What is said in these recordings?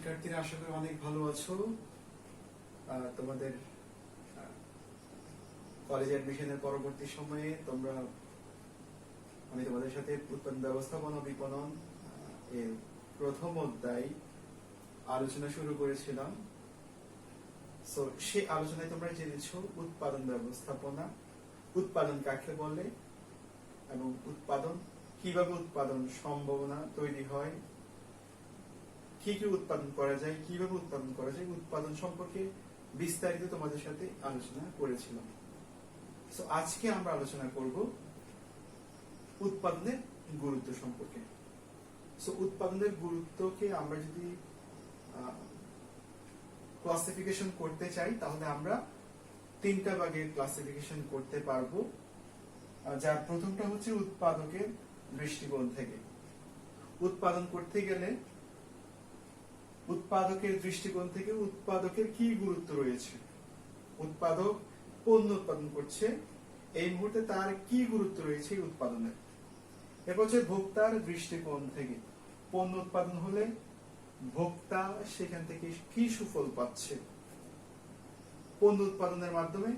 শিক্ষার্থীরা আশা করি অনেক ভালো আছো। তোমাদের কলেজ অ্যাডমিশনের পরবর্তী সময়ে আমি তোমাদের সাথে উৎপাদন ব্যবস্থাপনা বিপণন এর প্রথম অধ্যায় আলোচনা শুরু করেছিলাম। সো সেই আলোচনায় তোমরা জেনেছো উৎপাদন ব্যবস্থাপনা, উৎপাদন কাকে বলে এবং কিভাবে উৎপাদন সম্ভাবনা তৈরি হয়, কি কি উৎপাদন করা যায়, কিভাবে উৎপাদন করা যায়, উৎপাদন সম্পর্কে বিস্তারিত তোমাদের সাথে আলোচনা করেছিলাম। সো আজকে আমরা আলোচনা করব উৎপাদনের গুরুত্ব সম্পর্কে। সো উৎপাদনের গুরুত্বকে আমরা যদি ক্লাসিফিকেশন করতে চাই তাহলে আমরা তিনটা ভাগে ক্লাসিফিকেশন করতে পারবো। যার প্রথমটা হচ্ছে উৎপাদকের দৃষ্টিকোণ থেকে। উৎপাদন করতে গেলে উৎপাদকের দৃষ্টিকোণ থেকে উৎপাদকের কি গুরুত্ব রয়েছে, উৎপাদক পণ্য উৎপাদন করছে, এই মুহূর্তে তার কি গুরুত্ব রয়েছে এই উৎপাদনের। এরপর হচ্ছে ভোক্তার দৃষ্টিকোণ থেকে, পণ্য উৎপাদন হলে ভোক্তা সেখান থেকে কি সুফল পাচ্ছে, পণ্য উৎপাদনের মাধ্যমে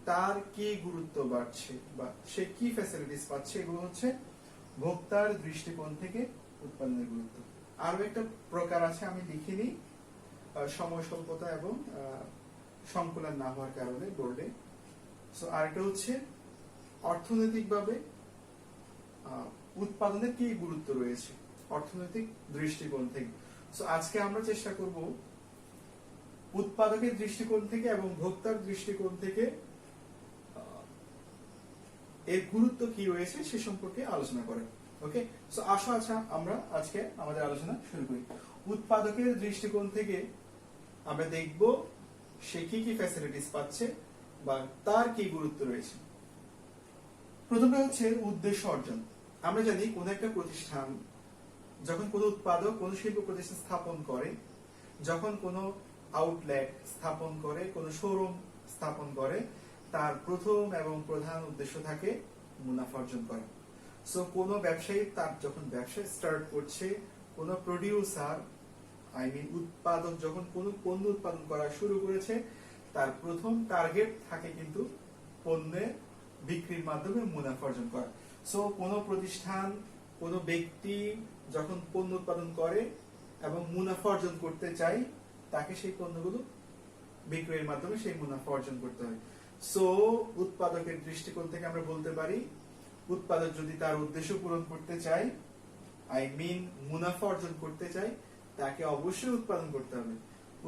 তার কি গুরুত্ব বাড়ছে বা সে কি ফ্যাসিলিটিস পাচ্ছে, এগুলো হচ্ছে ভোক্তার দৃষ্টিকোণ থেকে উৎপাদনের গুরুত্ব। আরো একটা প্রকার আছে, আমি লিখিনি সময় স্বল্পতা এবং সংকুলন না হওয়ার কারণে বোর্ডে। সো আরেকটা হচ্ছে অর্থনৈতিকভাবে উৎপাদনের কি গুরুত্ব রয়েছে অর্থনৈতিক দৃষ্টিকোণ থেকে। সো আজকে আমরা চেষ্টা করব উৎপাদকের দৃষ্টিকোণ থেকে এবং ভোক্তার দৃষ্টিকোণ থেকে এর গুরুত্ব কি রয়েছে সে সম্পর্কে আলোচনা করা। ওকে, সো আচ্ছা আমরা আজকে আমাদের আলোচনা শুরু করি। উৎপাদকের দৃষ্টিকোণ থেকে আমরা দেখব সে কি কি ফ্যাসিলিটিস পাচ্ছে বা তার কি গুরুত্ব রয়েছে। প্রথমটা হচ্ছে উদ্দেশ্য অর্জন। আমরা জানি কোন একটা প্রতিষ্ঠান যখন কোন উৎপাদক কোন শিল্প প্রতিষ্ঠান স্থাপন করে, যখন কোন আউটলেট স্থাপন করে, কোন শোরুম স্থাপন করে, তার প্রথম এবং প্রধান উদ্দেশ্য থাকে মুনাফা অর্জন করা। সো কোন ব্যবসায়ী তার যখন ব্যবসা স্টার্ট করছে, কোন প্রডিউসার উৎপাদক যখন কোন পণ্য উৎপাদন করা শুরু করেছে, তার প্রথম টার্গেট থাকে কিন্তু পণ্যের বিক্রির মাধ্যমে মুনাফা অর্জন করা। সো কোন প্রতিষ্ঠান কোন ব্যক্তি যখন পণ্য উৎপাদন করে এবং মুনাফা অর্জন করতে চায়, তাকে সেই পণ্যগুলো বিক্রয়ের মাধ্যমে সেই মুনাফা অর্জন করতে হয়। সো উৎপাদকের দৃষ্টিকোণ থেকে আমরা বলতে পারি উৎপাদক যদি তার উদ্দেশ্য পূরণ করতে চায়, মুনাফা অর্জন করতে চায়, তাকে অবশ্যই উৎপাদন করতে হবে।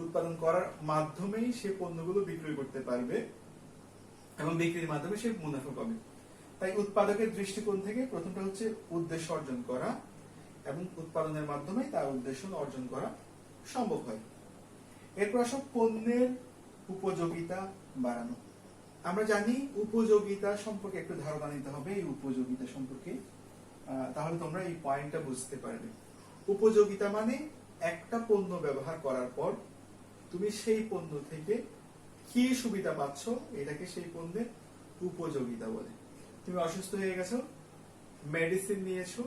উৎপাদন করার মাধ্যমেই সে পণ্যগুলো বিক্রয় করতে পারবে এবং বিক্রির মাধ্যমে সে মুনাফা পাবে। তাই উৎপাদকের দৃষ্টিকোণ থেকে প্রথমটা হচ্ছে উদ্দেশ্য অর্জন করা এবং উৎপাদনের মাধ্যমে তার উদ্দেশ্য অর্জন করা সম্ভব হয়। এরপর আসো পণ্যের উপযোগিতা বাড়ানো। আমরা জানি উপযোগিতা সম্পর্কে একটু ধারণা নিতে হবে, এই উপযোগিতা সম্পর্কে, তাহলে তোমরা এই পয়েন্টটা বুঝতে পারবে। উপযোগিতা মানে একটা পণ্য ব্যবহার করার পর তুমি সেই পণ্য থেকে কি সুবিধা পাচ্ছ, এটাকে সেই পণ্যের উপযোগিতা বলে। তুমি অসুস্থ হয়ে গেছো, মেডিসিন নিয়েছো,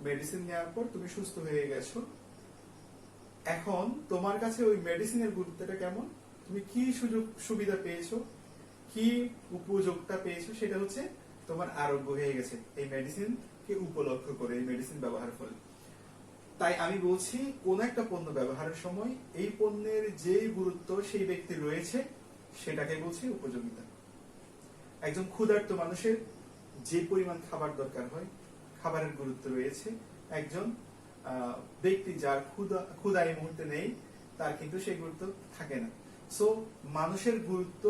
মেডিসিন নেওয়ার পর তুমি সুস্থ হয়ে গেছো, এখন তোমার কাছে ওই মেডিসিনের গুরুত্বটা কেমন, তুমি কি সুযোগ সুবিধা পেয়েছো, কি উপযোগটা পেয়েছো, সেটা হচ্ছে তোমার আরোগ্য হয়ে গেছে এই মেডিসিন কে উপলক্ষ করে, এই মেডিসিন ব্যবহার ফলে। তাই আমি বলছি কোন একটা পণ্য ব্যবহারের সময় এই পণ্যের যে গুরুত্ব সেই ব্যক্তির রয়েছে সেটাকে বলছি উপযোগিতা। একজন ক্ষুধার্ত মানুষের যে পরিমাণ খাবার দরকার হয়, খাবারের গুরুত্ব রয়েছে। একজন ব্যক্তি যার ক্ষুধা এই মুহূর্তে নেই, তার কিন্তু সেই গুরুত্ব থাকে না। সো মানুষের গুরুত্ব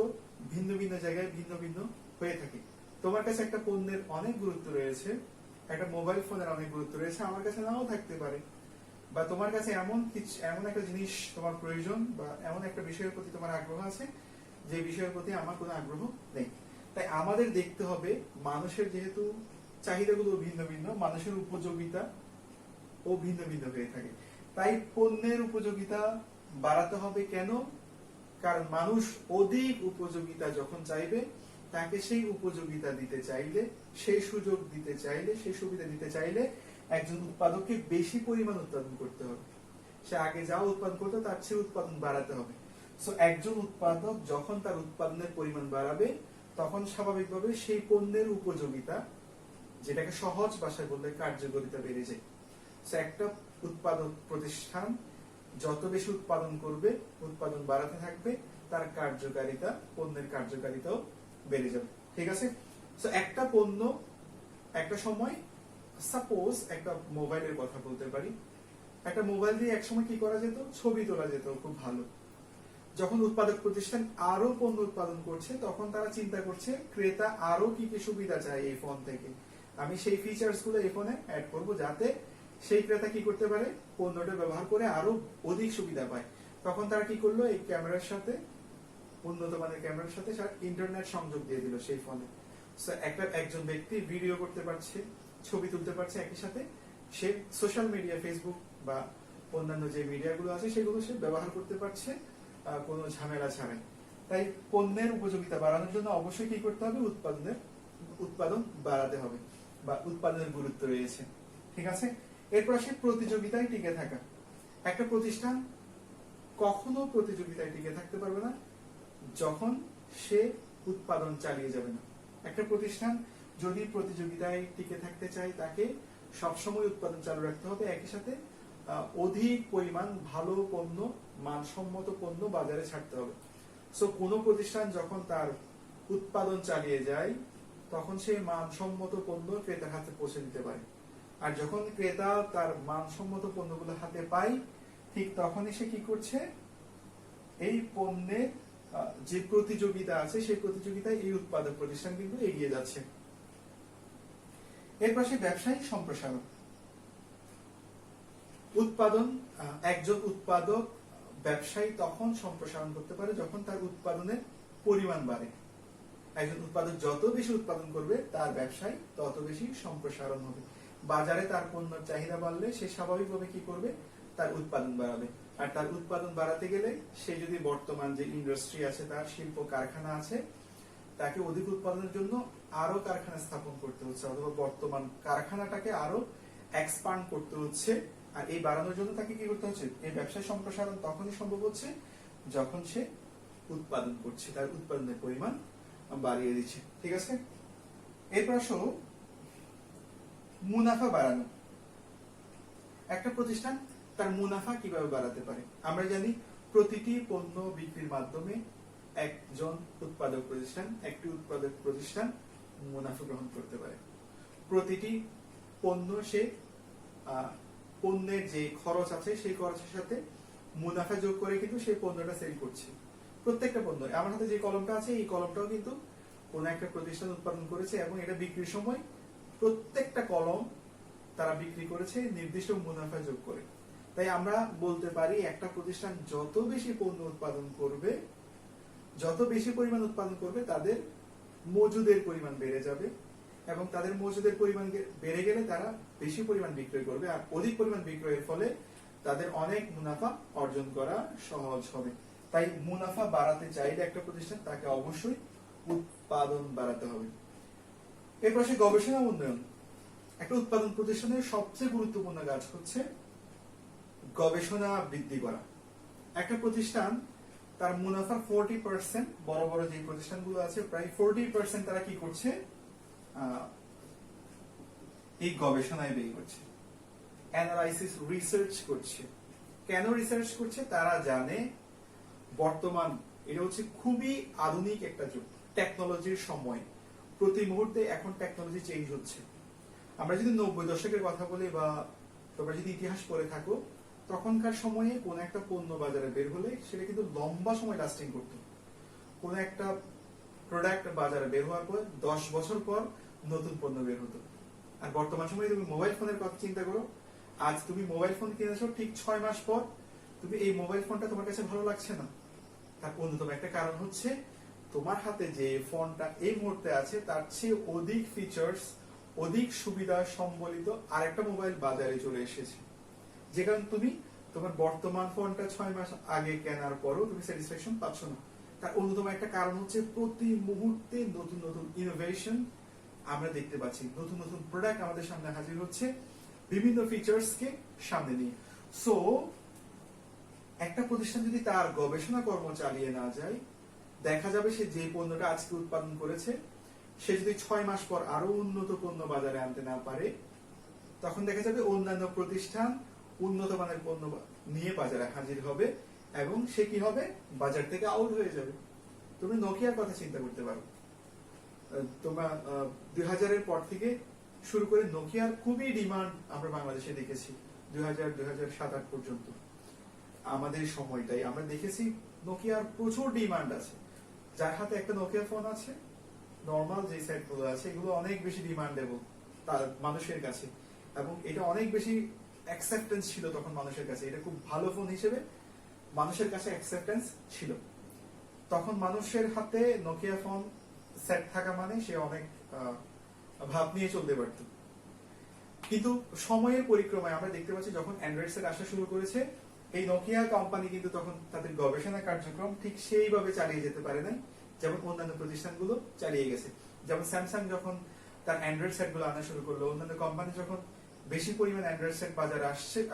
ভিন্ন ভিন্ন জায়গায় ভিন্ন ভিন্ন হয়ে থাকে। তোমার কাছে একটা পণ্যের অনেক গুরুত্ব রয়েছে, একটা মোবাইল ফোনের অনেক গুরুত্ব রয়েছে, আমার কাছে নাও থাকতে পারে। বা তোমার কাছে এমন একটা জিনিস তোমার প্রয়োজন বা এমন একটা বিষয়ের প্রতি তোমার আগ্রহ আছে যে বিষয়ের প্রতি আমার কোনো আগ্রহ নেই। তাই আমাদের দেখতে হবে মানুষের যেহেতু চাহিদাগুলো ভিন্ন ভিন্ন, মানুষের উপযোগিতা ও ভিন্ন ভিন্ন হয়ে থাকে। তাই পণ্যের উপযোগিতা বাড়াতে হবে। কেন? কারণ মানুষ অধিক উপযোগিতা যখন চাইবে, তাকে সেই উপযোগিতা দিতে চাইলে, সেই সুযোগ দিতে চাইলে, সেই সুবিধা দিতে চাইলে একজন উৎপাদককে বেশি পরিমাণ উৎপাদন করতে হবে। সে আগে যা উৎপাদন করতো তার চেয়ে উৎপাদন বাড়াতে হবে। সো একজন উৎপাদক যখন তার উৎপাদনের পরিমাণ বাড়াবে তখন স্বাভাবিকভাবে সেই পণ্যের উপযোগিতা, যেটাকে সহজ ভাষায় বললে কার্যকারিতা বেড়ে যায়। সো একটা উৎপাদক প্রতিষ্ঠান যত বেশি উৎপাদন করবে, উৎপাদন বাড়াতে থাকবে, তার কার্যকারিতা, পণ্যের কার্যকারিতাও বেড়ে যাবে। ঠিক আছে? সো একটা পণ্য একটা সময়, সাপোজ একটা মোবাইলের কথা বলতে পারি, একটা মোবাইল দিয়ে একসময় কি করা যেত, ছবি তোলা যেত খুব ভালো। যখন উৎপাদক প্রতিষ্ঠান আরো পণ্য উৎপাদন করছে তখন তারা চিন্তা করছে ক্রেতা আরো কি কি সুবিধা চায় এই ফোন থেকে, আমি সেই ফিচার্স গুলো এই ফোনে অ্যাড করবো যাতে সেই ক্রেতা কি করতে পারে, পণ্যটা ব্যবহার করে আরো অধিক সুবিধা পায়। তখন তারা কি করলো, এই ক্যামেরার সাথে, উন্নত মানের ক্যামেরার সাথে ইন্টারনেট সংযোগ দিয়ে দিল সেই ফোনে। একজন ব্যক্তি ভিডিও করতে পারছে, ছবি তুলতে পারছে, একই সাথে সে সোশ্যাল মিডিয়া, ফেসবুক বা অন্যান্য যে মিডিয়াগুলো আছে সেগুলো সে ব্যবহার করতে পারছে কোনো ঝামেলা ছাড়াই। তাই পণ্যের উপযোগিতা বাড়ানোর জন্য অবশ্যই কি করতে হবে, উৎপাদন বাড়াতে হবে বা উৎপাদনের গুরুত্ব রয়েছে। ঠিক আছে? এরপর আসে প্রতিযোগিতায় টিকে থাকা। একটা প্রতিষ্ঠান কখনো প্রতিযোগিতায় টিকে থাকতে পারবে না যখন সে উৎপাদন চালিয়ে যাবে না। একটা প্রতিষ্ঠান যদি প্রতিযোগিতায় টিকে থাকতে চায় তাকে সবসময় উৎপাদন চালু রাখতে হবে, একই সাথে অধিক পরিমাণ ভালো পণ্য, মানসম্মত পণ্য বাজারে ছাড়তে হবে। সো কোনো প্রতিষ্ঠান যখন তার উৎপাদন চালিয়ে যায় তখন সে মানসম্মত পণ্য ক্রেতার হাতে পৌঁছে দিতে পারে। আর যখন ক্রেতা তার মানসম্মত পণ্যগুলো হাতে পায় ঠিক তখনই সে কি করছে, এই পণ্যের যে প্রতিযোগিতা আছে সেই প্রতিযোগিতায় এই উৎপাদক প্রতিষ্ঠান কিন্তু এগিয়ে যাচ্ছে। এর পাশে ব্যবসায়িক সম্প্রসারণ। একজন উৎপাদক ব্যবসায়ী তখন সম্প্রসারণ করতে পারে যখন তার উৎপাদনের পরিমাণ বাড়ে। একজন উৎপাদক যত বেশি উৎপাদন করবে তার ব্যবসায় তত বেশি সম্প্রসারণ হবে। বাজারে তার পণ্যের চাহিদা বাড়লে সে স্বাভাবিকভাবে কি করবে, তার উৎপাদন বাড়াবে। আর তার উৎপাদন বাড়াতে গেলে সে যদি বর্তমান যে ইন্ডাস্ট্রি আছে, তার শিল্প কারখানা আছে, তাকে অধিক উৎপাদনের জন্য আরো কারখানা স্থাপন করতে হচ্ছে, অথবা বর্তমান কারখানাটাকে আরো এক্সপান্ড করতে হচ্ছে। আর এই বাড়ানোর জন্য তাকে কি করতে হচ্ছে, এই ব্যবসায় সম্প্রসারণ তখনই সম্ভব হচ্ছে যখন সে উৎপাদন করছে, তার উৎপাদনের পরিমাণ বাড়িয়ে দিচ্ছে। ঠিক আছে? এরপর আসো মুনাফা বাড়ানো। একটা প্রতিষ্ঠান তার মুনাফা কিভাবে বাড়াতে পারে? আমরা জানি প্রতিটি পণ্য বিক্রির মাধ্যমে একটি উৎপাদক প্রতিষ্ঠান মুনাফা গ্রহণ করতে পারে। প্রতিটি পণ্য সে পণ্যের যে খরচ আছে সেই খরচের সাথে মুনাফা যোগ করে কিন্তু সেই পণ্যটা সেল করছে। প্রত্যেকটা পণ্য, আমার হাতে যে কলমটা আছে এই কলমটাও কিন্তু কোন একটা প্রতিষ্ঠান উৎপাদন করেছে এবং এটা বিক্রির সময় প্রত্যেকটা কলম তারা বিক্রি করেছে নির্দিষ্ট মুনাফা যোগ করে। তাই আমরা বলতে পারি একটা প্রতিষ্ঠান যত বেশি পণ্য উৎপাদন করবে, যত বেশি পরিমাণ উৎপাদন করবে, তাদের মজুদের পরিমাণ বেড়ে যাবে এবং তাদের মজুদের পরিমাণ বেড়ে গেলে তারা বেশি পরিমাণ বিক্রয় করবে। আর অধিক পরিমাণ বিক্রয়ের ফলে তাদের অনেক মুনাফা অর্জন করা সহজ হবে। তাই মুনাফা বাড়াতে চাইলে একটা প্রতিষ্ঠান তাকে অবশ্যই উৎপাদন বাড়াতে হবে। এর পাশে গবেষণা উন্নয়ন। একটা উৎপাদন প্রতিষ্ঠানের সবচেয়ে গুরুত্বপূর্ণ কাজ হচ্ছে গবেষণা বৃদ্ধি করা। একটা প্রতিষ্ঠান তার মুনাফার 40%, বড় বড় যে প্রতিষ্ঠানগুলো আছে প্রায় 40% তারা কি করছে, এই গবেষণায় ব্যয় করছে, অ্যানালাইসিস, রিসার্চ করছে। কেন রিসার্চ করছে? তারা জানে বর্তমান এটা হচ্ছে খুবই আধুনিক একটা যুগ, টেকনোলজির সময়, প্রতি মুহূর্তে এখন টেকনোলজি চেঞ্জ হচ্ছে। আমরা যদি 90 দশকের কথা বলি বা তোমরা যদি ইতিহাস পড়ে থাকো, তখনকার সময়ে কোন একটা পণ্য বাজারে বের হলে সেটা কিন্তু লম্বা সময় লাস্টিং করতো। কোন একটা প্রোডাক্ট বাজারে বের হওয়ার পর 10 বছর পর নতুন পণ্য বের হতো। আর বর্তমান সময়ে তুমি মোবাইল ফোনের কথা চিন্তা করো, আজ তুমি মোবাইল ফোন কিনেছো, ঠিক 6 মাস পর তুমি এই মোবাইল ফোনটা তোমার কাছে ভালো লাগছে না। তার অন্যতম একটা কারণ হচ্ছে তোমার হাতে যে ফোনটা এই মুহূর্তে আছে তার চেয়ে অধিক ফিচার্স, অধিক সুবিধা সম্বলিত আরেকটা মোবাইল বাজারে চলে এসেছে। যে কারণে তুমি তোমার বর্তমান ফোনটা 6 মাস আগে কেনার পরও তুমি স্যাটিসফ্যাকশন পাচ্ছ না। তার অন্যতম একটা কারণ হচ্ছে প্রতি মুহূর্তে নতুন নতুন ইনোভেশন আমরা দেখতে পাচ্ছি, নতুন নতুন প্রোডাক্ট আমাদের সামনে হাজির হচ্ছে বিভিন্ন ফিচার্স কে সামনে নিয়ে। সো একটা প্রতিষ্ঠান যদি তার গবেষণা কর্ম চালিয়ে না যায়, দেখা যাবে সে যে পণ্যটা আজকে উৎপাদন করেছে সে যদি 6 মাস পর আরো উন্নত পণ্য বাজারে আনতে না পারে, তখন দেখা যাবে অন্যান্য প্রতিষ্ঠান উন্নত মানের পণ্য নিয়ে বাজারে হাজির হবে এবং সে কি হবে, বাজার থেকে আউট হয়ে যাবে। তুমি নোকিয়ার কথা চিন্তা করতে পারো। তোমার 2000-এর পর থেকে শুরু করে নোকিয়ার খুবই ডিমান্ড আমরা বাংলাদেশে দেখেছি। 2000-2007-2008 পর্যন্ত আমাদের সময়টাই আমরা দেখেছি নোকিয়ার প্রচুর ডিমান্ড আছে। যার হাতে একটা নোকিয়া ফোন আছে, নরমাল যে সেট গুলো আছে এগুলো অনেক বেশি ডিমান্ডেবল তার মানুষের কাছে, এবং এটা অনেক বেশি অ্যাকসেপ্টেন্স ছিল তখন মানুষের কাছে। এটা খুব ভালো ফোন হিসেবে মানুষের কাছে অ্যাকসেপ্টেন্স ছিল। তখন মানুষের হাতে নোকিয়া ফোন সেট থাকা মানে সে অনেক ভাব নিয়ে চলতে পারত। কিন্তু সময়ের পরিক্রমায় আমরা দেখতে পাচ্ছি যখন অ্যান্ড্রয়েড সেট আসা শুরু করেছে, এই নোকিয়া কোম্পানি কিন্তু তখন তাদের গবেষণা কার্যক্রম ঠিক সেইভাবে চালিয়ে যেতে পারে নাই যেমন অন্যান্য প্রতিষ্ঠানগুলো চালিয়ে গেছে। যেমন স্যামসাং যখন তার অ্যান্ড্রয়েড সেট গুলো আনা শুরু করলো, অন্যান্য কোম্পানি যখন বেশি পরিমাণ অ্যান্ড্রয়েড সেট বাজারে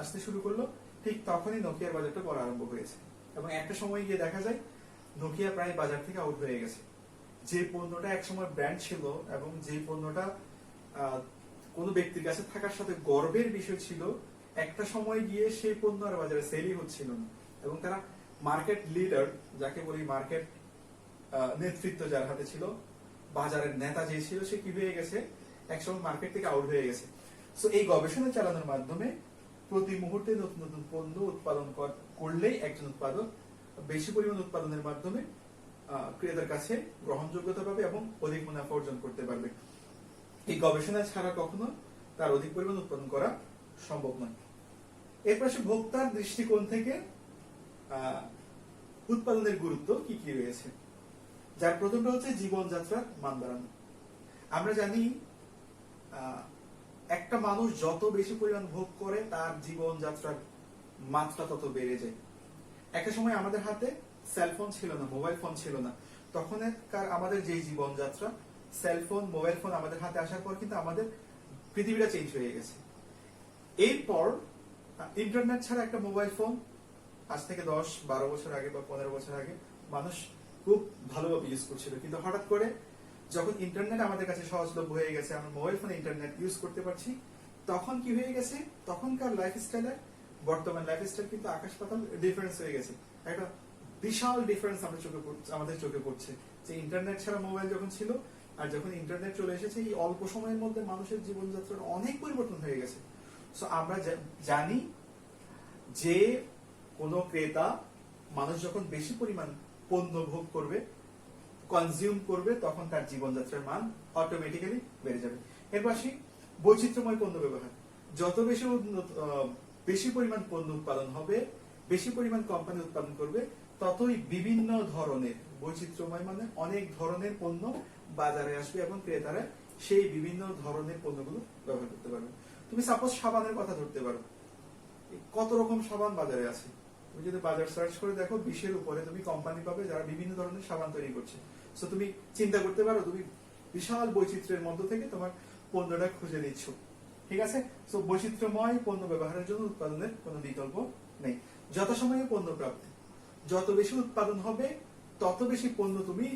আসতে শুরু করলো, ঠিক তখনই নোকিয়ার বাজারটা পড়া আরম্ভ হয়েছে। এবং একটা সময় গিয়ে দেখা যায় নোকিয়া প্রায় বাজার থেকে আউট হয়ে গেছে। যে পণ্যটা একসময় ব্র্যান্ড ছিল এবং যে পণ্যটা কোনো ব্যক্তির কাছে থাকার সাথে গর্বের বিষয় ছিল, একটা সময় গিয়ে সেই পণ্য আর বাজারে সেলই হচ্ছিল না। এবং তারা মার্কেট লিডার, যাকে বলি মার্কেট নেতৃত্ব যার হাতে ছিল, বাজারের নেতা যে ছিল, সে কি হয়ে গেছে, একসময় মার্কেট থেকে আউট হয়ে গেছে। সো এই গবেষণা চালানোর মাধ্যমে প্রতি মুহূর্তে নতুন নতুন পণ্য উৎপাদন করলেই একজন উৎপাদক বেশি পরিমাণ উৎপাদনের মাধ্যমে ক্রেতার কাছে গ্রহণযোগ্যতা পাবে এবং অধিক মুনাফা অর্জন করতে পারবে। এই গবেষণা ছাড়া কখনো তার অধিক পরিমাণ উৎপাদন করা সম্ভব নয়। এর পাশে ভোক্তার দৃষ্টিকোণ থেকে উৎপাদনের গুরুত্ব কি কি রয়েছে, যার প্রথমটা হচ্ছে জীবনযাত্রার মান বাড়ানো। আমরা জানি একটা মানুষ যত বেশি পরিমাণ ভোগ করে তার জীবনযাত্রার মাত্রা তত বেড়ে যায়। একটা সময় আমাদের হাতে সেলফোন ছিল না, মোবাইল ফোন ছিল না, তখনকার আমাদের যে জীবনযাত্রা, সেলফোন মোবাইল ফোন আমাদের হাতে আসার পর কিন্তু আমাদের পৃথিবীটা চেঞ্জ হয়ে গেছে। এরপর ইন্টারনেট ছাড়া একটা মোবাইল ফোন আজ থেকে 10-12 বছর আগে বা 15 বছর আগে মানুষ খুব ভালোভাবে ইউজ করছিল, কিন্তু হঠাৎ করে যখন ইন্টারনেট আমাদের কাছে সহজলভ্য হয়ে গেছে, আমরা মোবাইল ফোনে ইন্টারনেট ইউজ করতে পারছি, তখন কি হয়ে গেছে, তখনকার লাইফস্টাইলে বর্তমান লাইফস্টাইল কিন্তু আকাশ পাতাল ডিফারেন্স হয়ে গেছে। একটা বিশাল ডিফারেন্স আমাদের চোখে পড়ছে যে ইন্টারনেট ছাড়া মোবাইল যখন ছিল আর যখন ইন্টারনেট চলে এসেছে, এই অল্প সময়ের মধ্যে মানুষের জীবনযাত্রার অনেক পরিবর্তন হয়ে গেছে। সো আমরা জানি যে কোনো ক্রেতা, মানুষ যখন বেশি পরিমাণ পণ্য ভোগ করবে, কনজিউম করবে, তখন তার জীবনযাত্রার মান অটোমেটিক্যালি বেড়ে যাবে। এর পাশে বৈচিত্র্যময় পণ্য ব্যবহার, যত বেশি পরিমাণ পণ্য উৎপাদন হবে, বেশি পরিমাণ কোম্পানি উৎপাদন করবে, ততই বিভিন্ন ধরনের বৈচিত্র্যময় মানে অনেক ধরনের পণ্য বাজারে আসবে এবং ক্রেতারা সেই বিভিন্ন ধরনের পণ্যগুলো ব্যবহার করতে পারবে। তুমি সাপোজ সাবানের কথা ধরতে পারো, কত রকম সাবান বাজারে আছে। তুমি যদি বাজার সার্চ করে দেখো, 20-এর উপরে তুমি কোম্পানি পাবে যারা বিভিন্ন ধরনের সাবান তৈরি করছে। সো তুমি চিন্তা করতে পারো, তুমি বিশাল বৈচিত্র্যের মধ্য থেকে তোমার পণ্যটা খুঁজে নিচ্ছ। ঠিক আছে, সো বৈচিত্র্যময় পণ্য ব্যবহারের জন্য উৎপাদনের কোনো বিকল্প নেই। যথাসময়ে পণ্য প্রাপ্তি, যত বেশি উৎপাদন হবে তত বেশি পণ্য তুমি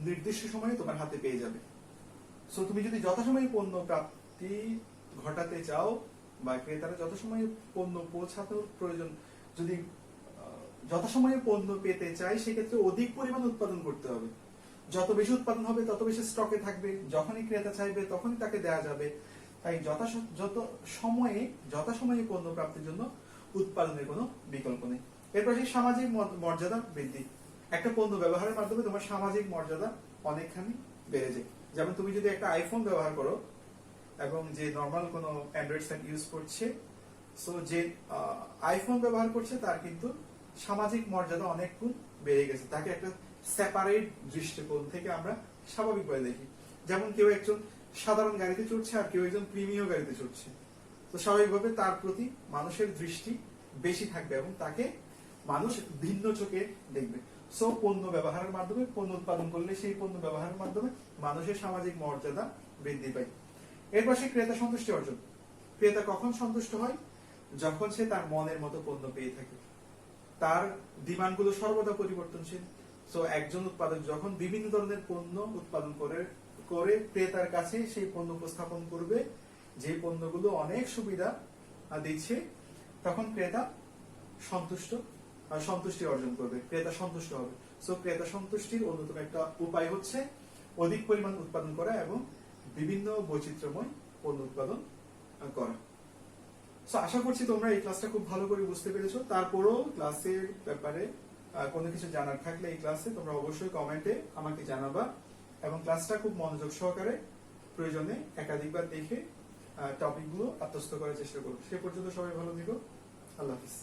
নির্দিষ্ট সময়ে তোমার হাতে পেয়ে যাবে। সো তুমি যদি যথাসময়ে পণ্য প্রাপ্তি ঘটাতে চাও বা ক্রেতারা যথাসময়ে পণ্য পৌঁছানোর প্রয়োজন, যদি যথাসময়ে পণ্য পেতে চাই, সেক্ষেত্রে অধিক পরিমাণ উৎপাদন করতে হবে। যত বেশি উৎপাদন হবে তত বেশি স্টকে থাকবে, যখনই ক্রেতা চাইবে তখনই তাকে দেওয়া যাবে। তাই যথাসময়ে পণ্য প্রাপ্তির জন্য উৎপাদনের কোনো বিকল্প নেই। এরপর সামাজিক মর্যাদা বৃদ্ধি। একটা পণ্য ব্যবহারের মাধ্যমে তোমার সামাজিক মর্যাদা অনেকখানি বেড়ে যায়। যেমন তুমি যদি একটা আইফোন ব্যবহার করো এবং যে নর্মাল কোনো অ্যান্ড্রয়েড সেট ইউজ করছে, সো যে আইফোন ব্যবহার করছে তার কিন্তু সামাজিক মর্যাদা অনেক গুণ বেড়ে গেছে। তাকে একটা সেপারেট দৃষ্টিকোণ থেকে আমরা স্বাভাবিকভাবে দেখি। যেমন কেউ একজন সাধারণ গাড়িতে চড়ছে আর কেউ একজন প্রিমিয়াম গাড়িতে চড়ছে, তো স্বাভাবিকভাবে তার প্রতি মানুষের দৃষ্টি বেশি থাকবে এবং তাকে মানুষ ভিন্ন চোখে দেখবে। সো পণ্য ব্যবহারের মাধ্যমে, পণ্য উৎপাদন করলে সেই পণ্য ব্যবহারের মাধ্যমে মানুষের সামাজিক মর্যাদা বৃদ্ধি পায়। এরপর সে ক্রেতা সন্তুষ্টি অর্জন। ক্রেতা কখন সন্তুষ্ট হয়? যখন সে তার মনের মতো পণ্য পেয়ে থাকে। তার ডিমান্ডগুলো সর্বদা পরিবর্তনশীল। সো একজন উৎপাদক যখন বিভিন্ন ধরনের পণ্য উৎপাদন করে করে ক্রেতার কাছে সেই পণ্য উপস্থাপন করবে, যে পণ্যগুলো অনেক সুবিধা দিচ্ছে, তখন ক্রেতা সন্তুষ্টি অর্জন করবে, ক্রেতা সন্তুষ্ট হবে। সো ক্রেতা সন্তুষ্টির অন্যতম একটা উপায় হচ্ছে অধিক পরিমাণ উৎপাদন করা এবং বিভিন্ন বৈচিত্র্যময় পণ্য উৎপাদন করা। সো আশা করছি তোমরা এই ক্লাসটা খুব ভালো করে বুঝতে পেরেছো। তারপরও ক্লাসের ব্যাপারে কোনো কিছু জানার থাকলে এই ক্লাসে তোমরা অবশ্যই কমেন্টে আমাকে জানাবা, এবং ক্লাসটা খুব মনোযোগ সহকারে প্রয়োজনে একাধিকবার দেখে টপিকগুলো আত্মস্থ করার চেষ্টা করো। সে পর্যন্ত সবাই ভালো থেকো। আল্লাহ হাফিজ।